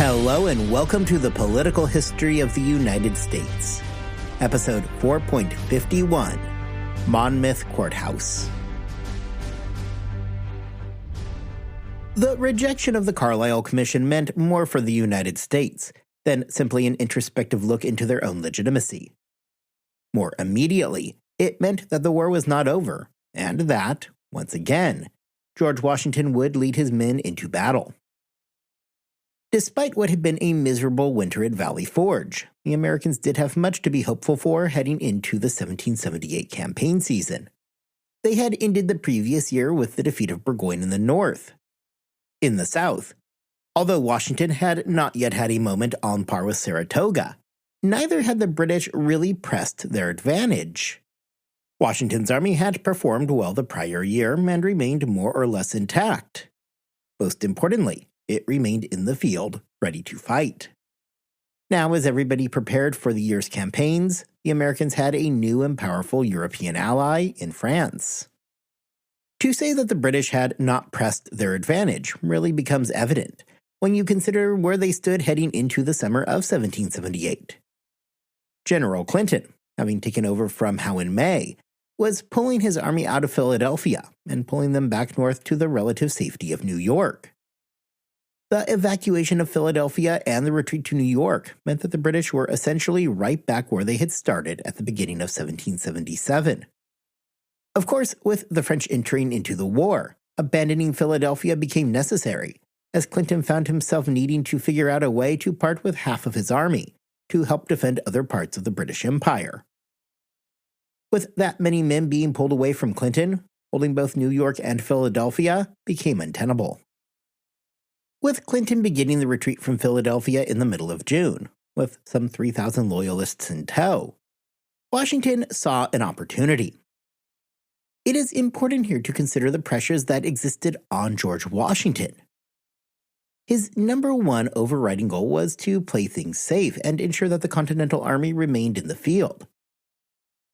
Hello and welcome to the Political History of the United States, Episode 4.51, Monmouth Courthouse. The rejection of the Carlisle Commission meant more for the United States than simply an introspective look into their own legitimacy. More immediately, it meant that the war was not over, and that, once again, George Washington would lead his men into battle. Despite what had been a miserable winter at Valley Forge, the Americans did have much to be hopeful for heading into the 1778 campaign season. They had ended the previous year with the defeat of Burgoyne in the north. In the south, although Washington had not yet had a moment on par with Saratoga, neither had the British really pressed their advantage. Washington's army had performed well the prior year and remained more or less intact. Most importantly, it remained in the field, ready to fight. Now, as everybody prepared for the year's campaigns, the Americans had a new and powerful European ally in France. To say that the British had not pressed their advantage really becomes evident when you consider where they stood heading into the summer of 1778. General Clinton, having taken over from Howe in May, was pulling his army out of Philadelphia and pulling them back north to the relative safety of New York. The evacuation of Philadelphia and the retreat to New York meant that the British were essentially right back where they had started at the beginning of 1777. Of course, with the French entering into the war, abandoning Philadelphia became necessary, as Clinton found himself needing to figure out a way to part with half of his army to help defend other parts of the British Empire. With that many men being pulled away from Clinton, holding both New York and Philadelphia became untenable. With Clinton beginning the retreat from Philadelphia in the middle of June, with some 3,000 loyalists in tow, Washington saw an opportunity. It is important here to consider the pressures that existed on George Washington. His number one overriding goal was to play things safe and ensure that the Continental Army remained in the field.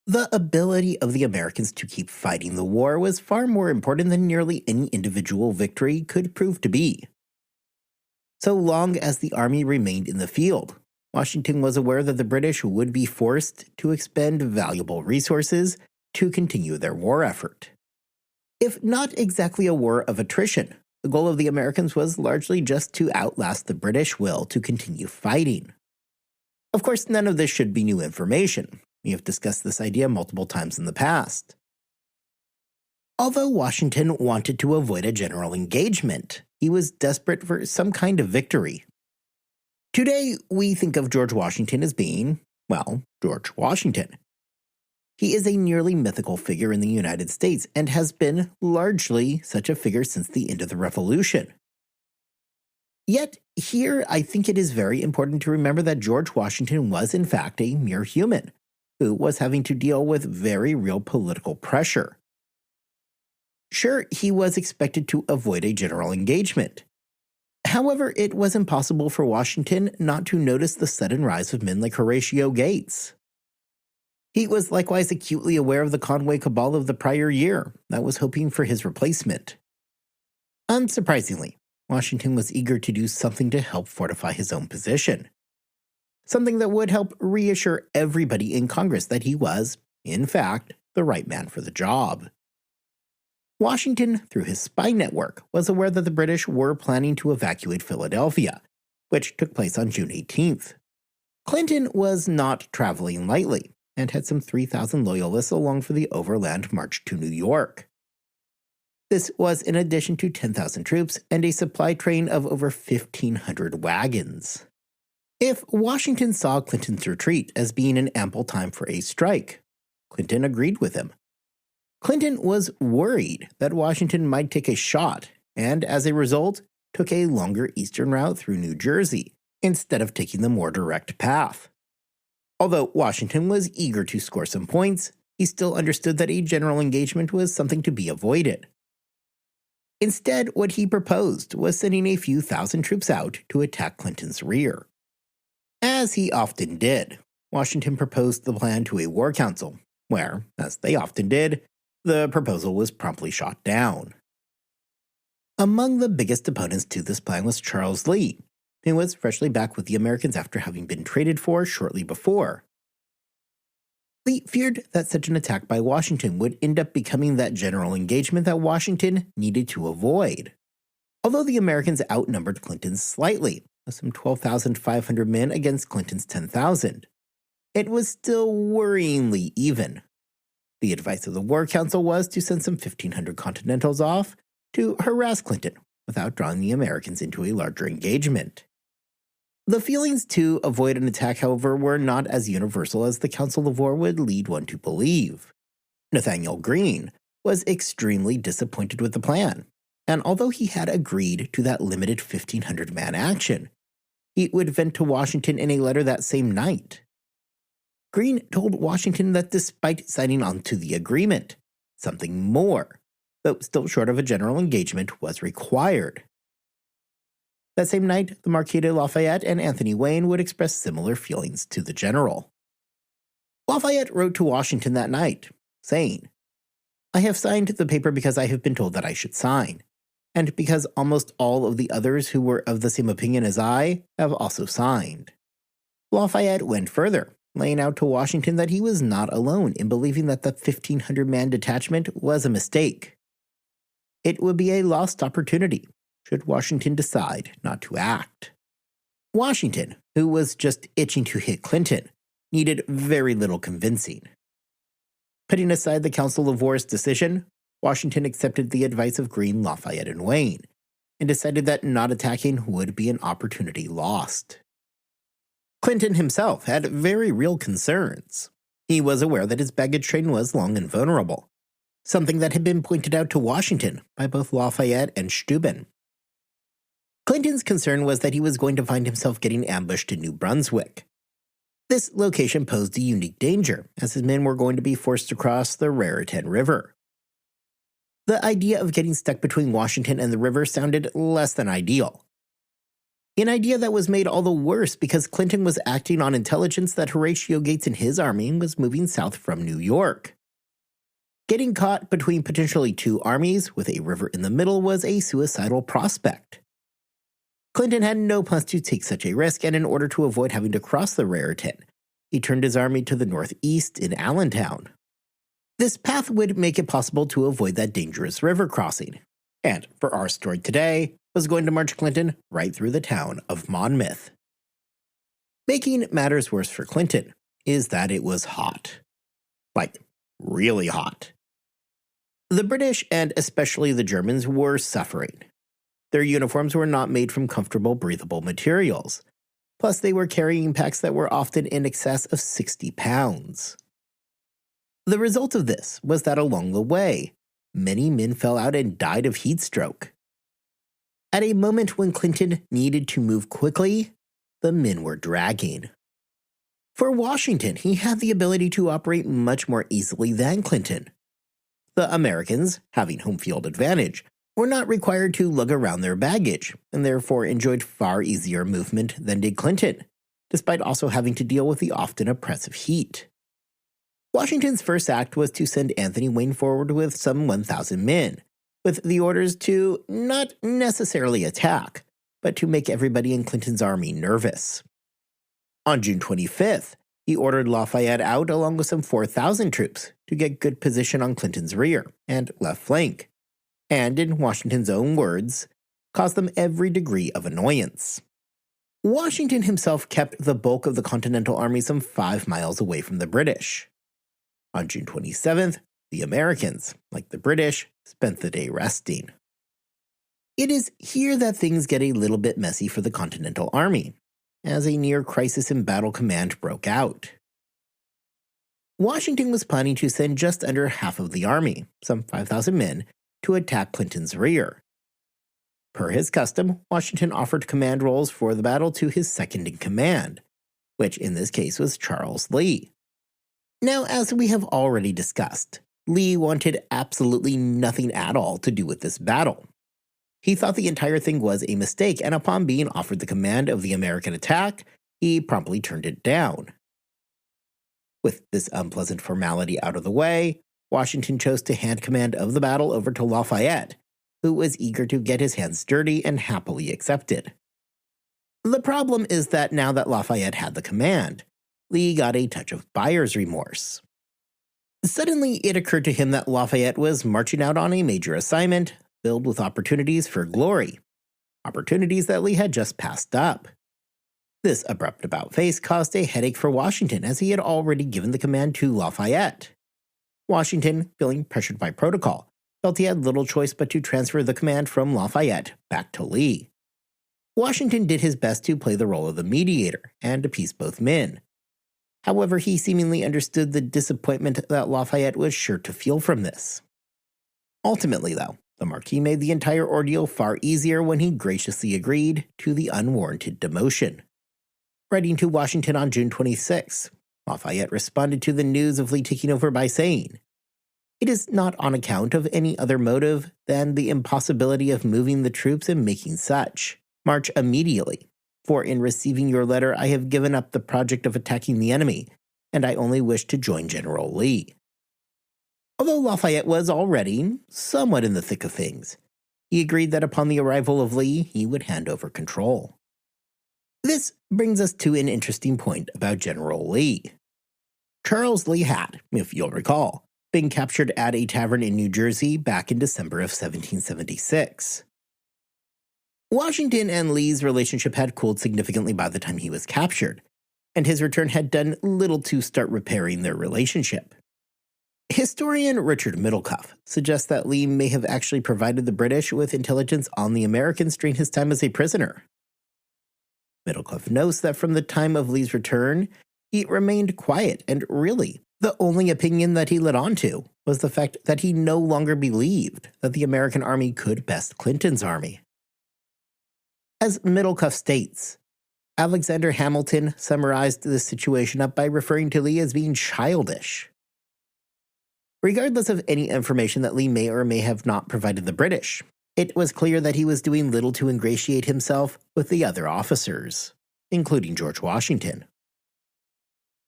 The ability of the Americans to keep fighting the war was far more important than nearly any individual victory could prove to be. So long as the army remained in the field, Washington was aware that the British would be forced to expend valuable resources to continue their war effort. If not exactly a war of attrition, the goal of the Americans was largely just to outlast the British will to continue fighting. Of course, none of this should be new information. We have discussed this idea multiple times in the past. Although Washington wanted to avoid a general engagement, he was desperate for some kind of victory. Today, we think of George Washington as being, well, George Washington. He is a nearly mythical figure in the United States and has been largely such a figure since the end of the Revolution. Yet, here I think it is very important to remember that George Washington was in fact a mere human, who was having to deal with very real political pressure. Sure, he was expected to avoid a general engagement. However, it was impossible for Washington not to notice the sudden rise of men like Horatio Gates. He was likewise acutely aware of the Conway cabal of the prior year that was hoping for his replacement. Unsurprisingly, Washington was eager to do something to help fortify his own position. Something that would help reassure everybody in Congress that he was, in fact, the right man for the job. Washington, through his spy network, was aware that the British were planning to evacuate Philadelphia, which took place on June 18th. Clinton was not traveling lightly and had some 3,000 loyalists along for the overland march to New York. This was in addition to 10,000 troops and a supply train of over 1,500 wagons. If Washington saw Clinton's retreat as being an ample time for a strike, Clinton agreed with him. Clinton was worried that Washington might take a shot and, as a result, took a longer eastern route through New Jersey instead of taking the more direct path. Although Washington was eager to score some points, he still understood that a general engagement was something to be avoided. Instead, what he proposed was sending a few thousand troops out to attack Clinton's rear. As he often did, Washington proposed the plan to a war council, where, as they often did, the proposal was promptly shot down. Among the biggest opponents to this plan was Charles Lee, who was freshly back with the Americans after having been traded for shortly before. Lee feared that such an attack by Washington would end up becoming that general engagement that Washington needed to avoid. Although the Americans outnumbered Clinton slightly, with some 12,500 men against Clinton's 10,000, it was still worryingly even. The advice of the War Council was to send some 1,500 Continentals off to harass Clinton without drawing the Americans into a larger engagement. The feelings to avoid an attack, however, were not as universal as the Council of War would lead one to believe. Nathaniel Greene was extremely disappointed with the plan, and although he had agreed to that limited 1,500-man action, he would vent to Washington in a letter that same night. Greene told Washington that despite signing on to the agreement, something more, though still short of a general engagement, was required. That same night, the Marquis de Lafayette and Anthony Wayne would express similar feelings to the general. Lafayette wrote to Washington that night, saying, "I have signed the paper because I have been told that I should sign, and because almost all of the others who were of the same opinion as I have also signed." Lafayette went further, laying out to Washington that he was not alone in believing that the 1,500-man detachment was a mistake. It would be a lost opportunity should Washington decide not to act. Washington, who was just itching to hit Clinton, needed very little convincing. Putting aside the Council of War's decision, Washington accepted the advice of Greene, Lafayette, and Wayne, and decided that not attacking would be an opportunity lost. Clinton himself had very real concerns. He was aware that his baggage train was long and vulnerable, something that had been pointed out to Washington by both Lafayette and Steuben. Clinton's concern was that he was going to find himself getting ambushed in New Brunswick. This location posed a unique danger, as his men were going to be forced to cross the Raritan River. The idea of getting stuck between Washington and the river sounded less than ideal. An idea that was made all the worse because Clinton was acting on intelligence that Horatio Gates and his army was moving south from New York. Getting caught between potentially two armies with a river in the middle was a suicidal prospect. Clinton had no plans to take such a risk, and in order to avoid having to cross the Raritan, he turned his army to the northeast in Allentown. This path would make it possible to avoid that dangerous river crossing, and for our story today, was going to march Clinton right through the town of Monmouth. Making matters worse for Clinton is that it was hot. Like, really hot. The British, and especially the Germans, were suffering. Their uniforms were not made from comfortable, breathable materials. Plus, they were carrying packs that were often in excess of 60 pounds. The result of this was that along the way, many men fell out and died of heat stroke. At a moment when Clinton needed to move quickly, the men were dragging. For Washington, he had the ability to operate much more easily than Clinton. The Americans, having home field advantage, were not required to lug around their baggage, and therefore enjoyed far easier movement than did Clinton, despite also having to deal with the often oppressive heat. Washington's first act was to send Anthony Wayne forward with some 1,000 men, with the orders to not necessarily attack, but to make everybody in Clinton's army nervous. On June 25th, he ordered Lafayette out along with some 4,000 troops to get good position on Clinton's rear and left flank, and in Washington's own words, caused them every degree of annoyance. Washington himself kept the bulk of the Continental Army some 5 miles away from the British. On June 27th, the Americans, like the British, spent the day resting. It is here that things get a little bit messy for the Continental Army, as a near crisis in battle command broke out. Washington was planning to send just under half of the army, some 5,000 men, to attack Clinton's rear. Per his custom, Washington offered command roles for the battle to his second-in-command, which in this case was Charles Lee. Now, as we have already discussed, Lee wanted absolutely nothing at all to do with this battle. He thought the entire thing was a mistake, and upon being offered the command of the American attack, he promptly turned it down. With this unpleasant formality out of the way, Washington chose to hand command of the battle over to Lafayette, who was eager to get his hands dirty and happily accepted. The problem is that now that Lafayette had the command, Lee got a touch of buyer's remorse. Suddenly, it occurred to him that Lafayette was marching out on a major assignment filled with opportunities for glory, opportunities that Lee had just passed up. This abrupt about-face caused a headache for Washington, as he had already given the command to Lafayette. Washington, feeling pressured by protocol, felt he had little choice but to transfer the command from Lafayette back to Lee. Washington did his best to play the role of the mediator and appease both men. However, he seemingly understood the disappointment that Lafayette was sure to feel from this. Ultimately, though, the Marquis made the entire ordeal far easier when he graciously agreed to the unwarranted demotion. Writing to Washington on June 26, Lafayette responded to the news of Lee taking over by saying, "It is not on account of any other motive than the impossibility of moving the troops and making such. March immediately, for in receiving your letter I have given up the project of attacking the enemy, and I only wish to join General Lee." Although Lafayette was already somewhat in the thick of things, he agreed that upon the arrival of Lee, he would hand over control. This brings us to an interesting point about General Lee. Charles Lee had, if you'll recall, been captured at a tavern in New Jersey back in December of 1776. Washington and Lee's relationship had cooled significantly by the time he was captured, and his return had done little to start repairing their relationship. Historian Richard Middlecoff suggests that Lee may have actually provided the British with intelligence on the Americans during his time as a prisoner. Middlecoff notes that from the time of Lee's return, he remained quiet, and really, the only opinion that he led on to was the fact that he no longer believed that the American army could best Clinton's army. As Middlecoff states, Alexander Hamilton summarized this situation up by referring to Lee as being childish. Regardless of any information that Lee may or may have not provided the British, it was clear that he was doing little to ingratiate himself with the other officers, including George Washington.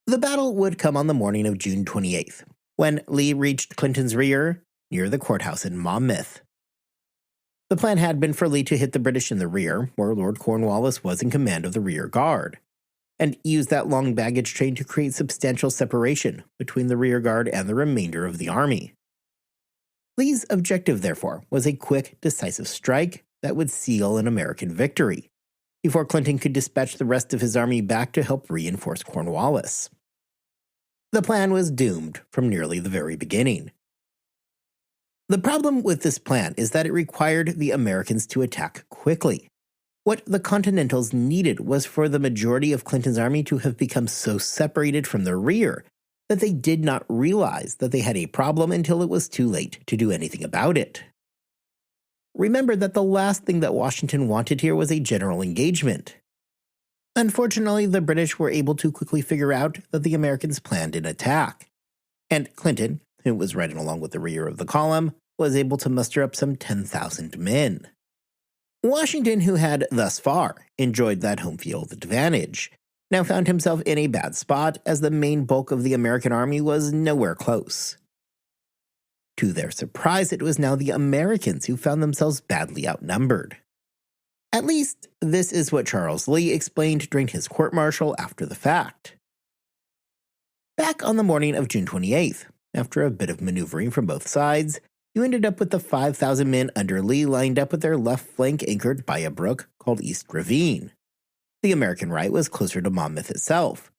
The battle would come on the morning of June 28th, when Lee reached Clinton's rear near the courthouse in Monmouth. The plan had been for Lee to hit the British in the rear, where Lord Cornwallis was in command of the rear guard, and use that long baggage train to create substantial separation between the rear guard and the remainder of the army. Lee's objective, therefore, was a quick, decisive strike that would seal an American victory, before Clinton could dispatch the rest of his army back to help reinforce Cornwallis. The plan was doomed from nearly the very beginning. The problem with this plan is that it required the Americans to attack quickly. What the Continentals needed was for the majority of Clinton's army to have become so separated from the rear that they did not realize that they had a problem until it was too late to do anything about it. Remember that the last thing that Washington wanted here was a general engagement. Unfortunately, the British were able to quickly figure out that the Americans planned an attack, and Clinton, who was riding along with the rear of the column, was able to muster up some 10,000 men. Washington, who had thus far enjoyed that home field advantage, now found himself in a bad spot as the main bulk of the American army was nowhere close. To their surprise, it was now the Americans who found themselves badly outnumbered. At least, this is what Charles Lee explained during his court-martial after the fact. Back on the morning of June 28th, after a bit of maneuvering from both sides, you ended up with the 5,000 men under Lee lined up with their left flank anchored by a brook called East Ravine. The American right was closer to Monmouth itself.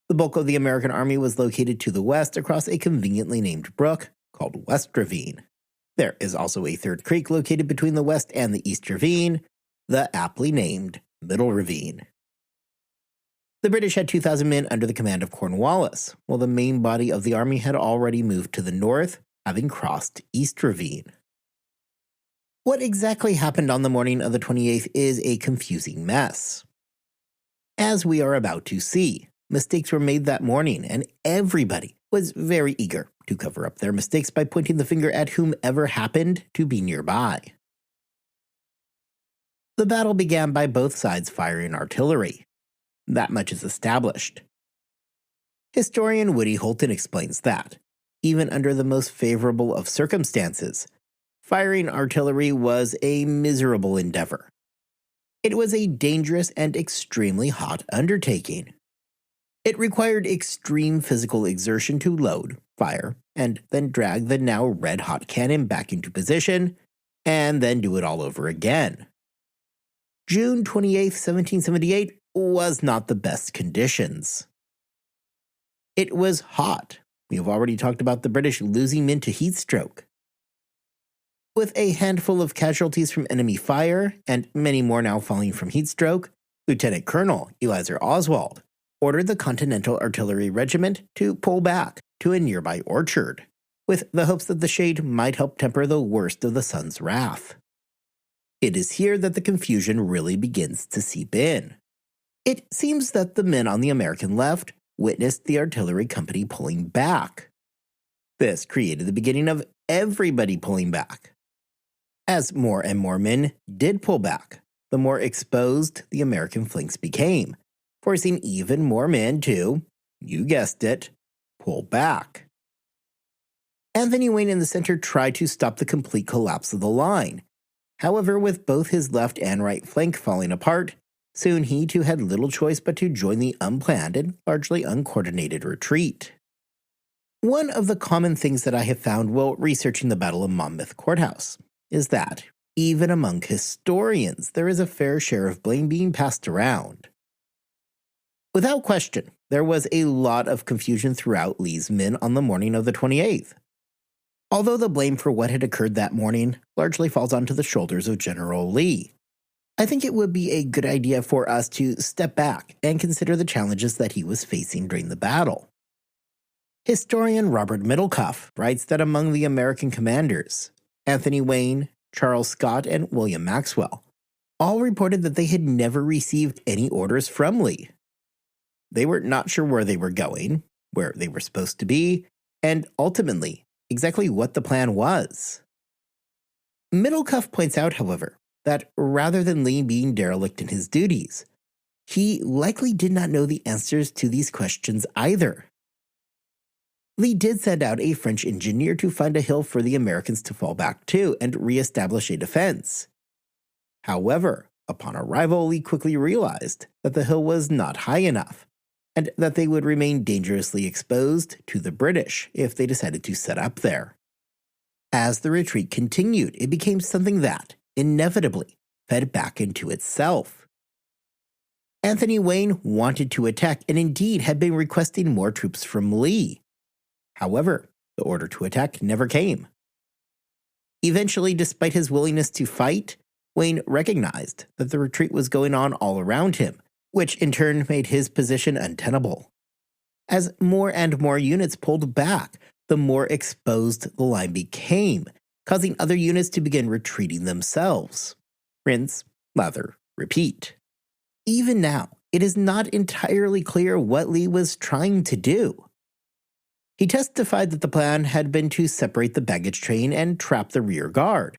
The bulk of the American army was located to the west across a conveniently named brook called West Ravine. There is also a third creek located between the west and the East Ravine, the aptly named Middle Ravine. The British had 2,000 men under the command of Cornwallis, while the main body of the army had already moved to the north, having crossed East Ravine. What exactly happened on the morning of the 28th is a confusing mess. As we are about to see, mistakes were made that morning, and everybody was very eager to cover up their mistakes by pointing the finger at whomever happened to be nearby. The battle began by both sides firing artillery. That much is established. Historian Woody Holton explains that, even under the most favorable of circumstances, firing artillery was a miserable endeavor. It was a dangerous and extremely hot undertaking. It required extreme physical exertion to load, fire, and then drag the now red-hot cannon back into position, and then do it all over again. June 28, 1778 was not the best conditions. It was hot. We have already talked about the British losing men to heat stroke. With a handful of casualties from enemy fire, and many more now falling from heat stroke, Lieutenant Colonel Eleazar Oswald ordered the Continental Artillery Regiment to pull back to a nearby orchard, with the hopes that the shade might help temper the worst of the sun's wrath. It is here that the confusion really begins to seep in. It seems that the men on the American left witnessed the artillery company pulling back. This created the beginning of everybody pulling back. As more and more men did pull back, the more exposed the American flanks became, forcing even more men to, you guessed it, pull back. Anthony Wayne in the center tried to stop the complete collapse of the line. However, with both his left and right flank falling apart, soon he too had little choice but to join the unplanned and largely uncoordinated retreat. One of the common things that I have found while researching the Battle of Monmouth Courthouse is that, even among historians, there is a fair share of blame being passed around. Without question, there was a lot of confusion throughout Lee's men on the morning of the 28th. Although the blame for what had occurred that morning largely falls onto the shoulders of General Lee, I think it would be a good idea for us to step back and consider the challenges that he was facing during the battle. Historian Robert Middlecoff writes that among the American commanders, Anthony Wayne, Charles Scott, and William Maxwell all reported that they had never received any orders from Lee. They were not sure where they were going, where they were supposed to be, and ultimately, exactly what the plan was. Middlecoff points out, however, that rather than Lee being derelict in his duties, he likely did not know the answers to these questions either. Lee did send out a French engineer to find a hill for the Americans to fall back to and re-establish a defense. However, upon arrival, Lee quickly realized that the hill was not high enough, and that they would remain dangerously exposed to the British if they decided to set up there. As the retreat continued, it became something that, inevitably, fed back into itself. Anthony Wayne wanted to attack and indeed had been requesting more troops from Lee. However, the order to attack never came. Eventually, despite his willingness to fight, Wayne recognized that the retreat was going on all around him, which in turn made his position untenable. As more and more units pulled back, the more exposed the line became, causing other units to begin retreating themselves. Rinse, lather, repeat. Even now, it is not entirely clear what Lee was trying to do. He testified that the plan had been to separate the baggage train and trap the rear guard.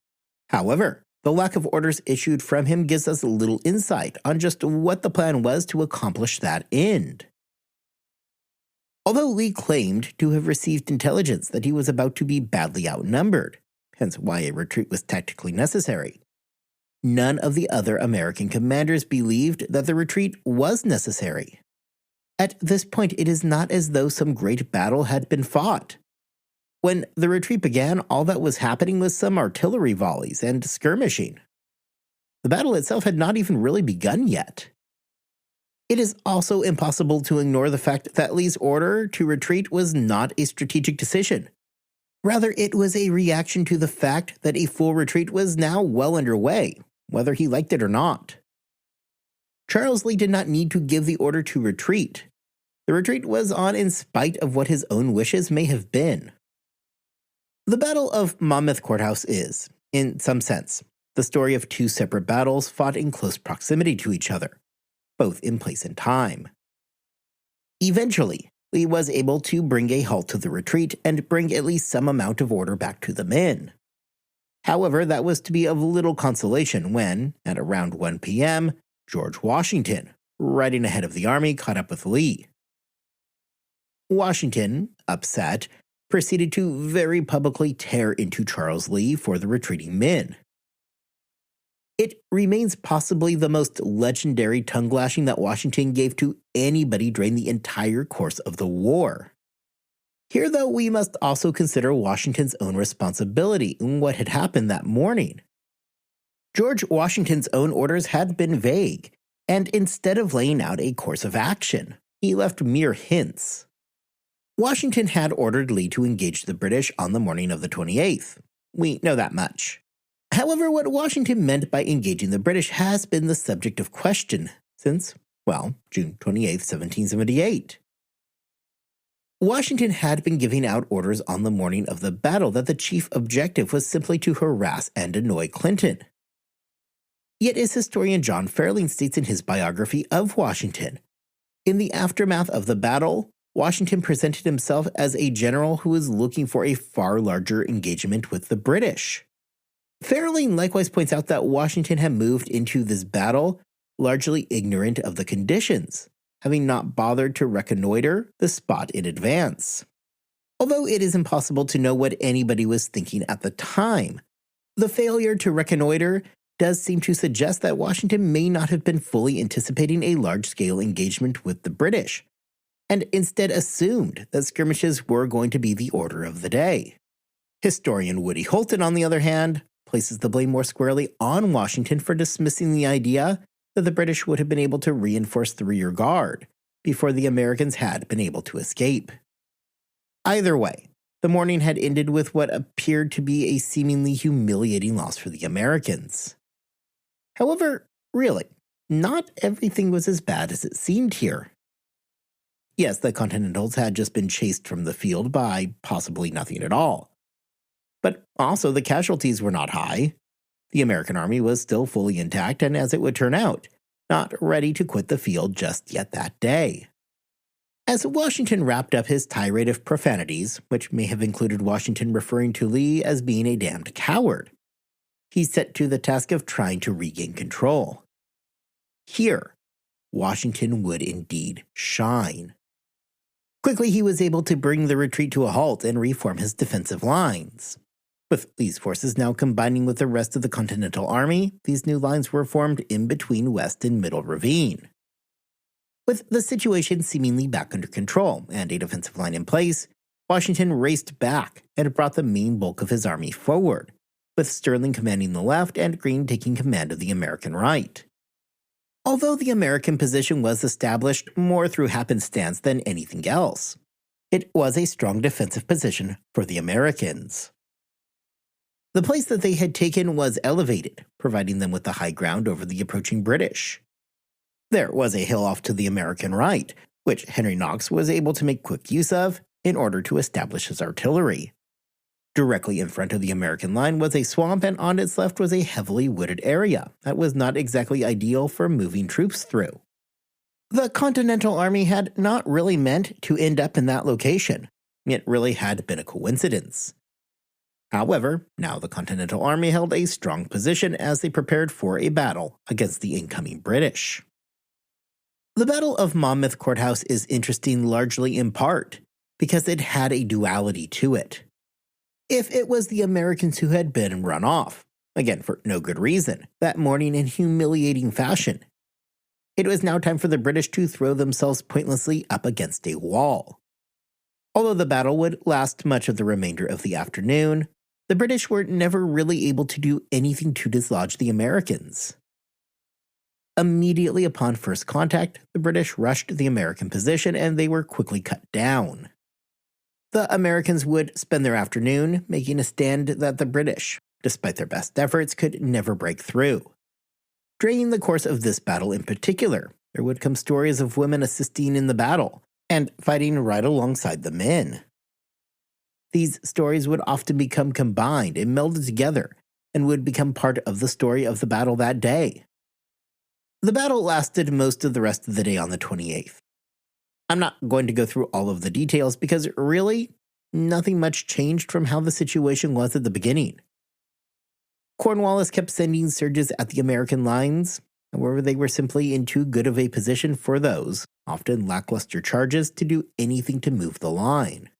However, the lack of orders issued from him gives us little insight on just what the plan was to accomplish that end. Although Lee claimed to have received intelligence that he was about to be badly outnumbered, hence why a retreat was tactically necessary, none of the other American commanders believed that the retreat was necessary. At this point, it is not as though some great battle had been fought. When the retreat began, all that was happening was some artillery volleys and skirmishing. The battle itself had not even really begun yet. It is also impossible to ignore the fact that Lee's order to retreat was not a strategic decision. Rather, it was a reaction to the fact that a full retreat was now well underway, whether he liked it or not. Charles Lee did not need to give the order to retreat. The retreat was on in spite of what his own wishes may have been. The Battle of Monmouth Courthouse is, in some sense, the story of two separate battles fought in close proximity to each other, both in place and time. Eventually, Lee was able to bring a halt to the retreat and bring at least some amount of order back to the men. However, that was to be of little consolation when, at around 1 p.m., George Washington, riding ahead of the army, caught up with Lee. Washington, upset, proceeded to very publicly tear into Charles Lee for the retreating men. It remains possibly the most legendary tongue-lashing that Washington gave to anybody during the entire course of the war. Here, though, we must also consider Washington's own responsibility in what had happened that morning. George Washington's own orders had been vague, and instead of laying out a course of action, he left mere hints. Washington had ordered Lee to engage the British on the morning of the 28th. We know that much. However, what Washington meant by engaging the British has been the subject of question since, June 28, 1778. Washington had been giving out orders on the morning of the battle that the chief objective was simply to harass and annoy Clinton. Yet, as historian John Fairley states in his biography of Washington, in the aftermath of the battle, Washington presented himself as a general who was looking for a far larger engagement with the British. Fairley likewise points out that Washington had moved into this battle largely ignorant of the conditions, having not bothered to reconnoiter the spot in advance. Although it is impossible to know what anybody was thinking at the time, the failure to reconnoiter does seem to suggest that Washington may not have been fully anticipating a large-scale engagement with the British, and instead assumed that skirmishes were going to be the order of the day. Historian Woody Holton, on the other hand, places the blame more squarely on Washington for dismissing the idea that the British would have been able to reinforce the rear guard before the Americans had been able to escape. Either way, the morning had ended with what appeared to be a seemingly humiliating loss for the Americans. However, really, not everything was as bad as it seemed here. Yes, the Continentals had just been chased from the field by possibly nothing at all. But also the casualties were not high. The American army was still fully intact and, as it would turn out, not ready to quit the field just yet that day. As Washington wrapped up his tirade of profanities, which may have included Washington referring to Lee as being a damned coward, he set to the task of trying to regain control. Here, Washington would indeed shine. Quickly, he was able to bring the retreat to a halt and reform his defensive lines. With Lee's forces now combining with the rest of the Continental Army, these new lines were formed in between West and Middle Ravine. With the situation seemingly back under control and a defensive line in place, Washington raced back and brought the main bulk of his army forward, with Sterling commanding the left and Greene taking command of the American right. Although the American position was established more through happenstance than anything else, it was a strong defensive position for the Americans. The place that they had taken was elevated, providing them with the high ground over the approaching British. There was a hill off to the American right, which Henry Knox was able to make quick use of in order to establish his artillery. Directly in front of the American line was a swamp, and on its left was a heavily wooded area that was not exactly ideal for moving troops through. The Continental Army had not really meant to end up in that location. It really had been a coincidence. However, now the Continental Army held a strong position as they prepared for a battle against the incoming British. The Battle of Monmouth Courthouse is interesting largely in part because it had a duality to it. If it was the Americans who had been run off, again for no good reason, that morning in humiliating fashion, it was now time for the British to throw themselves pointlessly up against a wall. Although the battle would last much of the remainder of the afternoon, the British were never really able to do anything to dislodge the Americans. Immediately upon first contact, the British rushed the American position and they were quickly cut down. The Americans would spend their afternoon making a stand that the British, despite their best efforts, could never break through. During the course of this battle in particular, there would come stories of women assisting in the battle and fighting right alongside the men. These stories would often become combined and melded together and would become part of the story of the battle that day. The battle lasted most of the rest of the day on the 28th. I'm not going to go through all of the details because really, nothing much changed from how the situation was at the beginning. Cornwallis kept sending surges at the American lines, however they were simply in too good of a position for those, often lackluster charges, to do anything to move the line.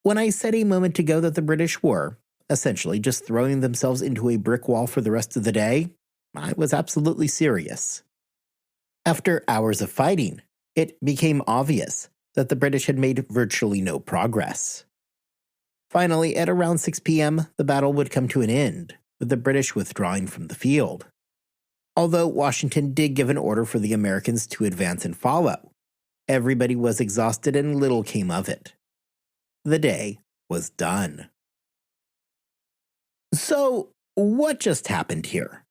When I said a moment ago that the British were, essentially, just throwing themselves into a brick wall for the rest of the day, I was absolutely serious. After hours of fighting, it became obvious that the British had made virtually no progress. Finally, at around 6 p.m., the battle would come to an end, with the British withdrawing from the field. Although Washington did give an order for the Americans to advance and follow, everybody was exhausted and little came of it. The day was done. So, what just happened here?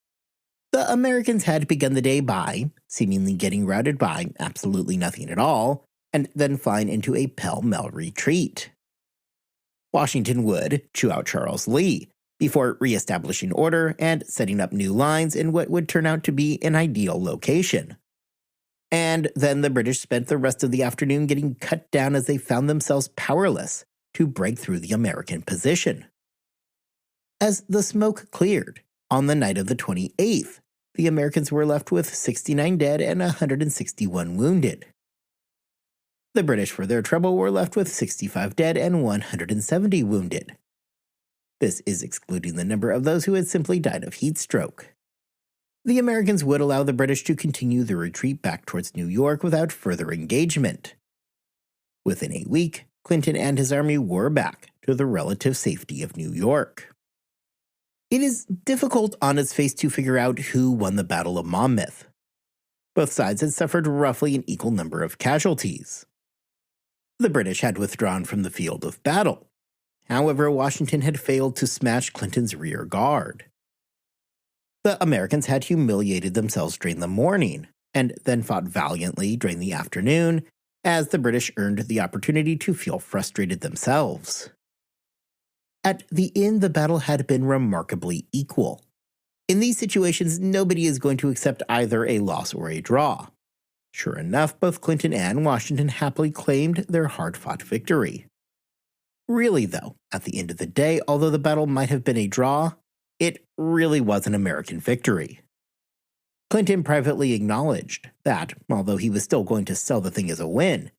The Americans had begun the day by seemingly getting routed by absolutely nothing at all, and then flying into a pell-mell retreat. Washington would chew out Charles Lee before reestablishing order and setting up new lines in what would turn out to be an ideal location. And then the British spent the rest of the afternoon getting cut down as they found themselves powerless to break through the American position. As the smoke cleared, on the night of the 28th, the Americans were left with 69 dead and 161 wounded. The British, for their trouble, were left with 65 dead and 170 wounded. This is excluding the number of those who had simply died of heat stroke. The Americans would allow the British to continue the retreat back towards New York without further engagement. Within a week, Clinton and his army were back to the relative safety of New York. It is difficult on its face to figure out who won the Battle of Monmouth. Both sides had suffered roughly an equal number of casualties. The British had withdrawn from the field of battle. However, Washington had failed to smash Clinton's rear guard. The Americans had humiliated themselves during the morning, and then fought valiantly during the afternoon, as the British earned the opportunity to feel frustrated themselves. At the end, the battle had been remarkably equal. In these situations, nobody is going to accept either a loss or a draw. Sure enough, both Clinton and Washington happily claimed their hard-fought victory. Really, though, at the end of the day, although the battle might have been a draw, it really was an American victory. Clinton privately acknowledged that, although he was still going to sell the thing as a win,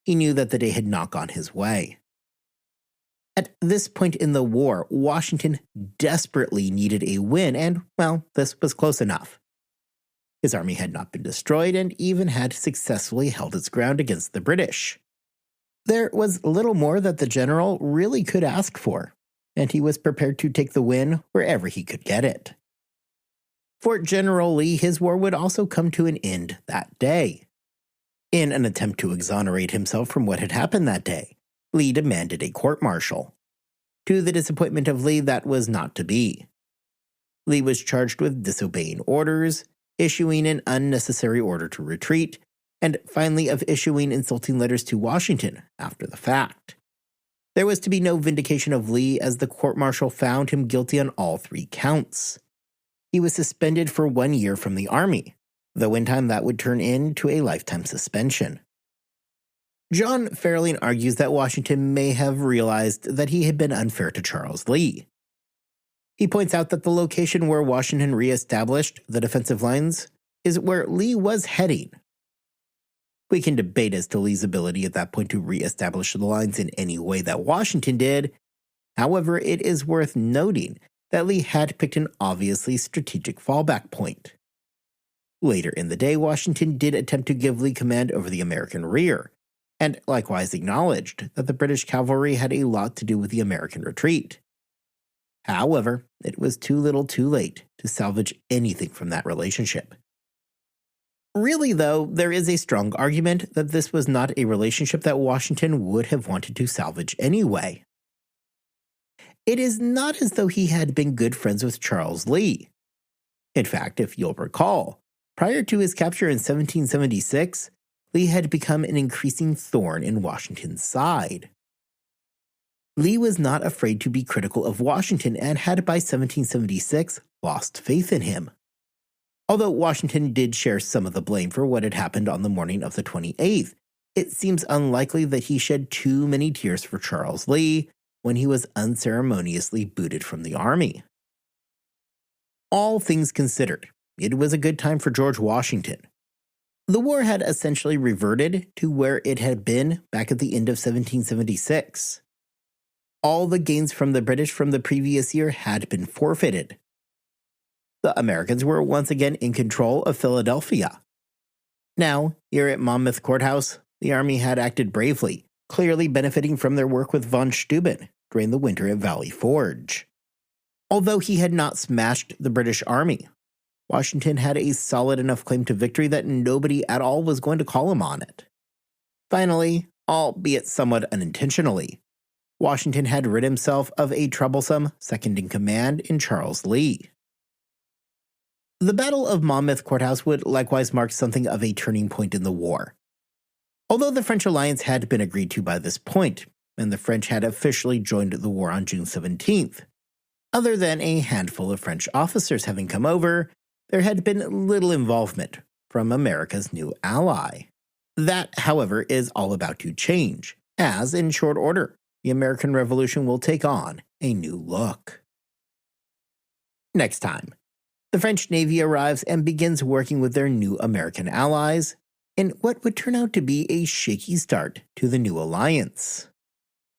he knew that the day had not gone his way. At this point in the war, Washington desperately needed a win, and, well, this was close enough. His army had not been destroyed and even had successfully held its ground against the British. There was little more that the general really could ask for, and he was prepared to take the win wherever he could get it. For General Lee, his war would also come to an end that day. In an attempt to exonerate himself from what had happened that day, Lee demanded a court-martial. To the disappointment of Lee, that was not to be. Lee was charged with disobeying orders, issuing an unnecessary order to retreat, and finally of issuing insulting letters to Washington after the fact. There was to be no vindication of Lee, as the court-martial found him guilty on all 3 counts. He was suspended for 1 year from the army, though in time that would turn into a lifetime suspension. John Fairlane argues that Washington may have realized that he had been unfair to Charles Lee. He points out that the location where Washington reestablished the defensive lines is where Lee was heading. We can debate as to Lee's ability at that point to reestablish the lines in any way that Washington did. However, it is worth noting that Lee had picked an obviously strategic fallback point. Later in the day, Washington did attempt to give Lee command over the American rear, and likewise acknowledged that the British cavalry had a lot to do with the American retreat. However, it was too little too late to salvage anything from that relationship. Really, though, there is a strong argument that this was not a relationship that Washington would have wanted to salvage anyway. It is not as though he had been good friends with Charles Lee. In fact, if you'll recall, prior to his capture in 1776, Lee had become an increasing thorn in Washington's side. Lee was not afraid to be critical of Washington and had by 1776 lost faith in him. Although Washington did share some of the blame for what had happened on the morning of the 28th, it seems unlikely that he shed too many tears for Charles Lee when he was unceremoniously booted from the army. All things considered, it was a good time for George Washington. The war had essentially reverted to where it had been back at the end of 1776. All the gains from the British from the previous year had been forfeited. the Americans were once again in control of Philadelphia. Now, here at Monmouth Courthouse, the Army had acted bravely, clearly benefiting from their work with von Steuben during the winter at Valley Forge. Although he had not smashed the British Army, Washington had a solid enough claim to victory that nobody at all was going to call him on it. Finally, albeit somewhat unintentionally, Washington had rid himself of a troublesome second-in-command in Charles Lee. The Battle of Monmouth Courthouse would likewise mark something of a turning point in the war. Although the French alliance had been agreed to by this point, and the French had officially joined the war on June 17th, other than a handful of French officers having come over, there had been little involvement from America's new ally. That, however, is all about to change, as, in short order, the American Revolution will take on a new look. Next time, the French Navy arrives and begins working with their new American allies in what would turn out to be a shaky start to the new alliance.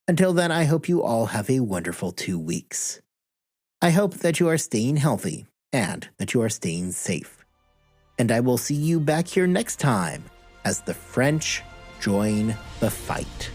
Until then, I hope you all have a wonderful 2 weeks. I hope that you are staying healthy and that you are staying safe. And I will see you back here next time as the French join the fight.